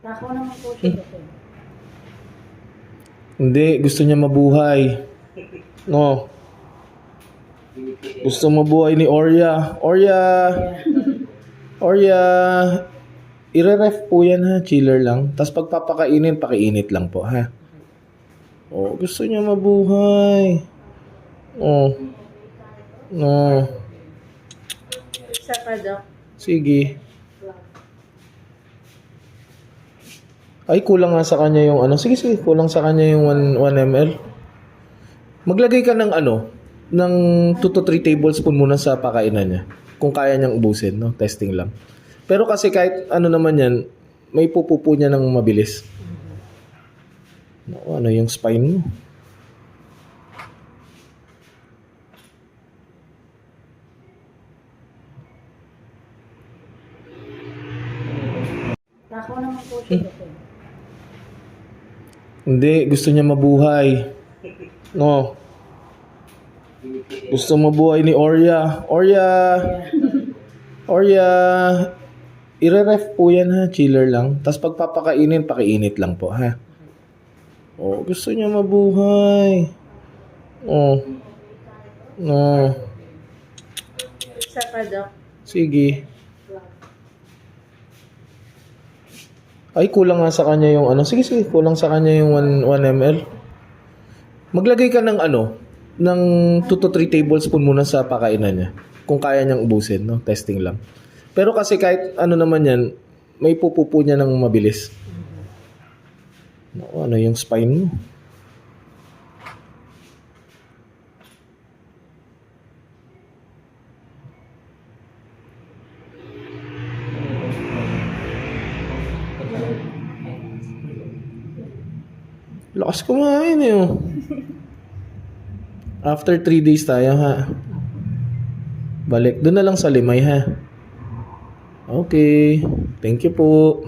Ako naman po siya doktor. Hindi, gusto niya mabuhay. No. Gusto mabuhay ni Orya. Orya! Orya! Ire-ref po yan ha, chiller lang. Tapos pagpapakainin, pakiinit lang po ha. Oh, gusto niya mabuhay. Oh. No. Isa pa, Dok. Sige. Ay, kulang nga sa kanya yung ano. Sige, sige. Kulang sa kanya yung 1 ml. Maglagay ka ng ano, ng 2 to 3 tablespoon muna sa pakainan niya. Kung kaya niyang ubusin, no? Testing lang. Pero kasi kahit ano naman yan, may pupupo niya ng mabilis. Ano yung spine mo? Ako naman po siya doktor. Hindi, gusto niya mabuhay. No. Gusto mabuhay ni Orya. Orya! Orya! Ire-ref po yan ha, chiller lang. Tapos pagpapakainin, pakiinit lang po ha. Oh, gusto niya mabuhay. Oh. No. Isa pa, Dok. Sige. Ay, kulang nga sa kanya yung ano. Sige, sige. Kulang sa kanya yung 1 ml. Maglagay ka ng ano, ng 2 to 3 tablespoon muna sa pakainan niya. Kung kaya niyang ubusin, no? Testing lang. Pero kasi kahit ano naman yan, may pupupo niya ng mabilis. Ano yung spine mo? Lakas kumain eh. Oh. After 3 days tayo ha. Balik. Doon na lang sa Limay ha. Okay. Thank you po.